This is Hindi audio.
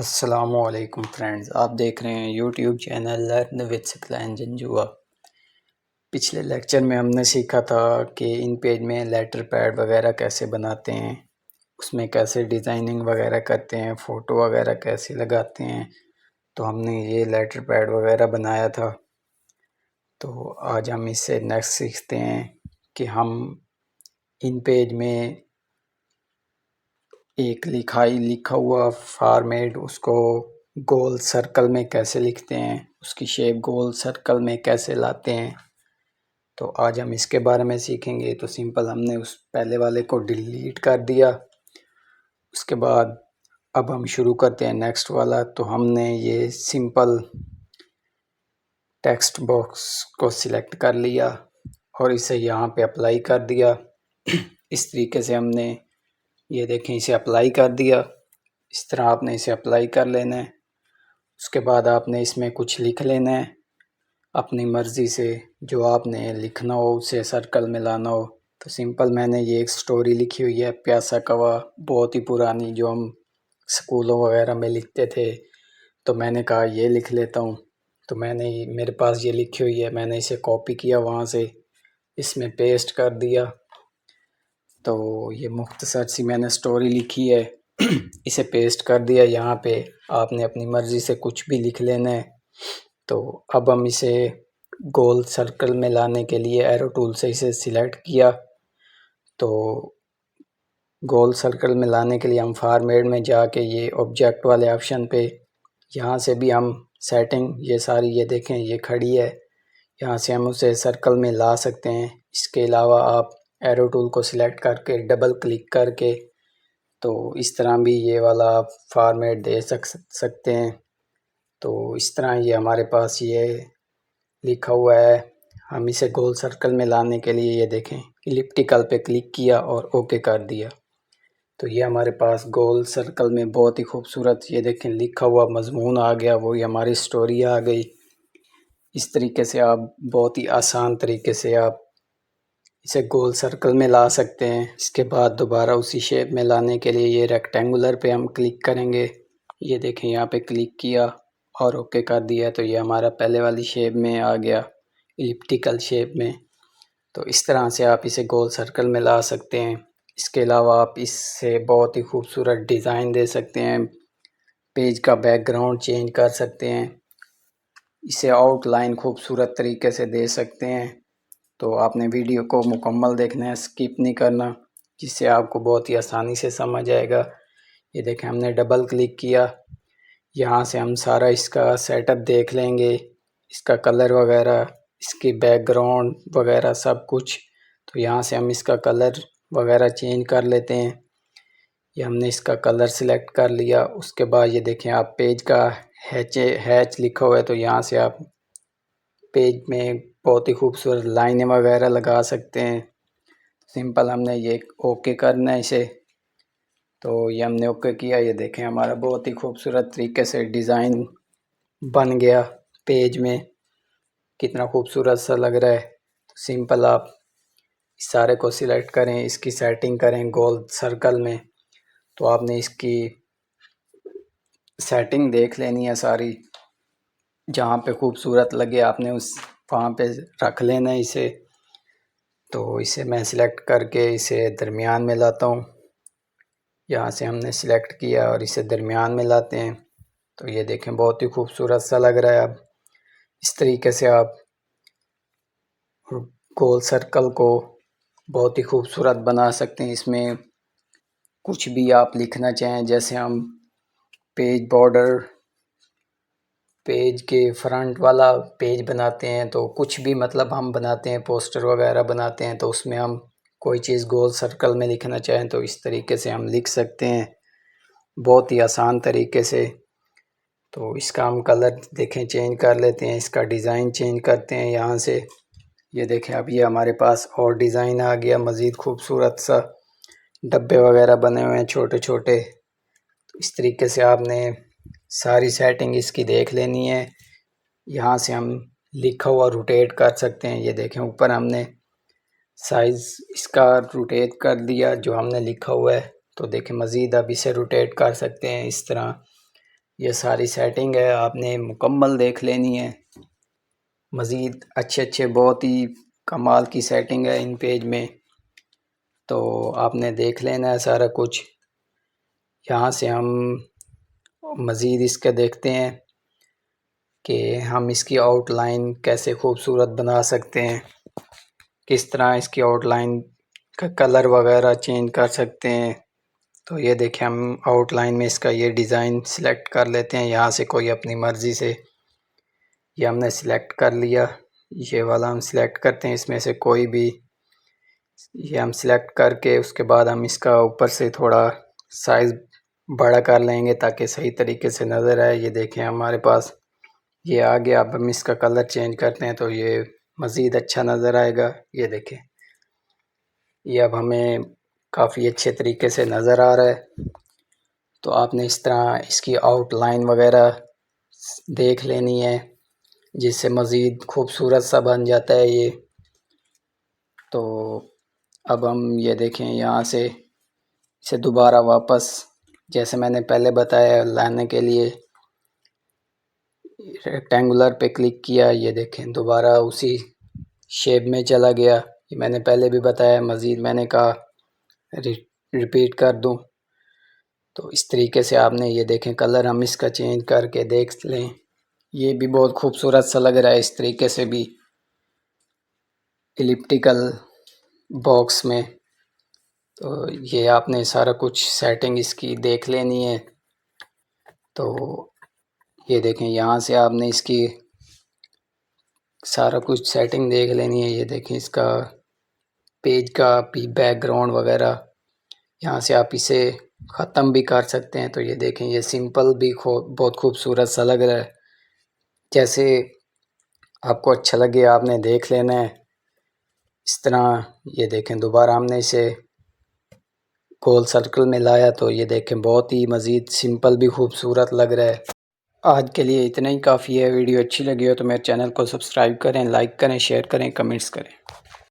अस्सलामुअलैकुम फ्रेंड्स, आप देख रहे हैं YouTube channel learn with Saqlain Janjua. पिछले लेक्चर में हमने सीखा था कि इन पेज में लेटर पैड वगैरह कैसे बनाते हैं, उसमें कैसे डिज़ाइनिंग वगैरह करते हैं, फ़ोटो वगैरह कैसे लगाते हैं। तो हमने ये लेटर पैड वगैरह बनाया था। तो आज हम इससे नेक्स्ट सीखते हैं कि हम इन पेज में एक लिखा हुआ फॉर्मेट उसको गोल सर्कल में कैसे लिखते हैं, उसकी शेप गोल सर्कल में कैसे लाते हैं। तो आज हम इसके बारे में सीखेंगे। तो सिंपल हमने उस पहले वाले को डिलीट कर दिया। उसके बाद अब हम शुरू करते हैं नेक्स्ट वाला। तो हमने ये सिंपल टेक्स्ट बॉक्स को सिलेक्ट कर लिया और इसे यहाँ पे अप्लाई कर दिया। इस तरीके से हमने ये देखें इसे अप्लाई कर दिया। इस तरह आपने इसे अप्लाई कर लेना है। उसके बाद आपने इसमें कुछ लिख लेना है अपनी मर्ज़ी से, जो आपने लिखना हो उसे सर्कल में लाना हो। तो सिंपल मैंने ये एक स्टोरी लिखी हुई है, प्यासा कौवा, बहुत ही पुरानी, जो हम स्कूलों वगैरह में लिखते थे। तो मैंने कहा ये लिख लेता हूँ। तो मेरे पास ये लिखी हुई है, मैंने इसे कॉपी किया, वहाँ से इसमें पेस्ट कर दिया। तो ये मुख्तसर सी मैंने स्टोरी लिखी है, इसे पेस्ट कर दिया यहाँ पे। आपने अपनी मर्ज़ी से कुछ भी लिख लेना है। तो अब हम इसे गोल सर्कल में लाने के लिए एरो टूल से इसे सिलेक्ट किया। तो गोल सर्कल में लाने के लिए हम फॉर्मेट में जाके ये ऑब्जेक्ट वाले ऑप्शन पे, यहाँ से भी हम सेटिंग ये सारी, ये देखें ये खड़ी है, यहाँ से हम उसे सर्कल में ला सकते हैं। इसके अलावा आप एरो टूल को सिलेक्ट करके डबल क्लिक करके तो इस तरह भी ये वाला आप फॉर्मेट दे सकते हैं। तो इस तरह ये हमारे पास ये लिखा हुआ है। हम इसे गोल सर्कल में लाने के लिए ये देखें इलिप्टिकल पे क्लिक किया और ओके कर दिया। तो ये हमारे पास गोल सर्कल में बहुत ही खूबसूरत ये देखें लिखा हुआ मजमून आ गया, वही हमारी स्टोरी आ गई। इस तरीके से आप बहुत ही आसान तरीके से आप इसे गोल सर्कल में ला सकते हैं। इसके बाद दोबारा उसी शेप में लाने के लिए ये रेक्टेंगुलर पे हम क्लिक करेंगे। ये देखें यहाँ पे क्लिक किया और ओके कर दिया। तो ये हमारा पहले वाली शेप में आ गया, इलिप्टिकल शेप में। तो इस तरह से आप इसे गोल सर्कल में ला सकते हैं। इसके अलावा आप इससे बहुत ही खूबसूरत डिज़ाइन दे सकते हैं, पेज का बैकग्राउंड चेंज कर सकते हैं, इसे आउटलाइन खूबसूरत तरीके से दे सकते हैं। तो आपने वीडियो को मुकम्मल देखना है, स्किप नहीं करना, जिससे आपको बहुत ही आसानी से समझ आएगा। ये देखें हमने डबल क्लिक किया, यहाँ से हम सारा इसका सेटअप देख लेंगे, इसका कलर वगैरह, इसकी बैकग्राउंड वगैरह सब कुछ। तो यहाँ से हम इसका कलर वगैरह चेंज कर लेते हैं। ये हमने इसका कलर सिलेक्ट कर लिया। उसके बाद ये देखें आप पेज का हैच लिखा हुआ है, तो यहाँ से आप पेज में बहुत ही खूबसूरत लाइनें वगैरह लगा सकते हैं। सिंपल हमने ये ओके करना है इसे। तो ये हमने ओके किया। ये देखें हमारा बहुत ही खूबसूरत तरीके से डिज़ाइन बन गया पेज में, कितना खूबसूरत सा लग रहा है। तो सिंपल आप इस सारे को सिलेक्ट करें, इसकी सेटिंग करें गोल सर्कल में। तो आपने इसकी सेटिंग देख लेनी है सारी, जहाँ पे खूबसूरत लगे आपने उस वहाँ पे रख लेना है इसे। तो इसे मैं सिलेक्ट करके इसे दरमियान में लाता हूँ। यहाँ से हमने सिलेक्ट किया और इसे दरमियान में लाते हैं। तो ये देखें बहुत ही खूबसूरत सा लग रहा है। अब इस तरीके से आप गोल सर्कल को बहुत ही खूबसूरत बना सकते हैं। इसमें कुछ भी आप लिखना चाहें, जैसे हम पेज बॉर्डर, पेज के फ्रंट वाला पेज बनाते हैं, तो कुछ भी मतलब हम बनाते हैं, पोस्टर वगैरह बनाते हैं, तो उसमें हम कोई चीज़ गोल सर्कल में लिखना चाहें तो इस तरीके से हम लिख सकते हैं, बहुत ही आसान तरीके से। तो इसका हम कलर देखें चेंज कर लेते हैं, इसका डिज़ाइन चेंज करते हैं यहाँ से। ये देखें अब ये हमारे पास और डिज़ाइन आ गया, मज़ीद खूबसूरत सा डब्बे वगैरह बने हुए हैं छोटे छोटे। तो इस तरीके से आपने सारी सेटिंग इसकी देख लेनी है। यहाँ से हम लिखा हुआ रोटेट कर सकते हैं। ये देखें ऊपर हमने साइज़ इसका रोटेट कर दिया जो हमने लिखा हुआ है। तो देखें मज़ीद अब इसे रोटेट कर सकते हैं इस तरह। ये सारी सेटिंग है, आपने मुकम्मल देख लेनी है। मज़ीद अच्छे बहुत ही कमाल की सेटिंग है इन पेज में, तो आपने देख लेना है सारा कुछ। यहाँ से हम मज़ीद इसके देखते हैं कि हम इसकी आउटलाइन कैसे खूबसूरत बना सकते हैं, किस तरह इसकी आउटलाइन का कलर वगैरह चेंज कर सकते हैं। तो ये देखें, हम आउटलाइन में इसका ये डिज़ाइन सिलेक्ट कर लेते हैं यहाँ से, कोई अपनी मर्ज़ी से। ये हमने सिलेक्ट कर लिया, ये वाला हम सिलेक्ट करते हैं इसमें से कोई भी। ये हम सिलेक्ट करके उसके बाद हम इसका ऊपर से थोड़ा साइज़ बड़ा कर लेंगे ताकि सही तरीके से नज़र आए। ये देखें हमारे पास ये आ गया। अब हम इसका कलर चेंज करते हैं तो ये मज़ीद अच्छा नज़र आएगा। ये देखें, ये अब हमें काफ़ी अच्छे तरीके से नज़र आ रहा है। तो आपने इस तरह इसकी आउटलाइन वगैरह देख लेनी है, जिससे मज़ीद खूबसूरत सा बन जाता है ये। तो अब हम ये देखें यहाँ से इसे दोबारा वापस, जैसे मैंने पहले बताया, लाने के लिए रेक्टेंगुलर पे क्लिक किया। ये देखें दोबारा उसी शेप में चला गया। ये मैंने पहले भी बताया, मज़ीद मैंने कहा रिपीट कर दूं। तो इस तरीके से आपने ये देखें कलर हम इसका चेंज करके देख लें। ये भी बहुत खूबसूरत सा लग रहा है इस तरीके से भी, एलिप्टिकल बॉक्स में। तो ये आपने सारा कुछ सेटिंग इसकी देख लेनी है। तो ये देखें यहाँ से आपने इसकी सारा कुछ सेटिंग देख लेनी है। ये देखें इसका पेज का भी बैकग्राउंड वगैरह, यहाँ से आप इसे ख़त्म भी कर सकते हैं। तो ये देखें, ये सिंपल भी बहुत खूबसूरत सा लग रहा है। जैसे आपको अच्छा लगे आपने देख लेना है इस तरह। ये देखें दोबारा हमने इसे गोल सर्कल में लाया तो ये देखें बहुत ही मज़ीद सिंपल भी खूबसूरत लग रहा है। आज के लिए इतना ही काफ़ी है। वीडियो अच्छी लगी हो तो मेरे चैनल को सब्सक्राइब करें, लाइक करें, शेयर करें, कमेंट्स करें।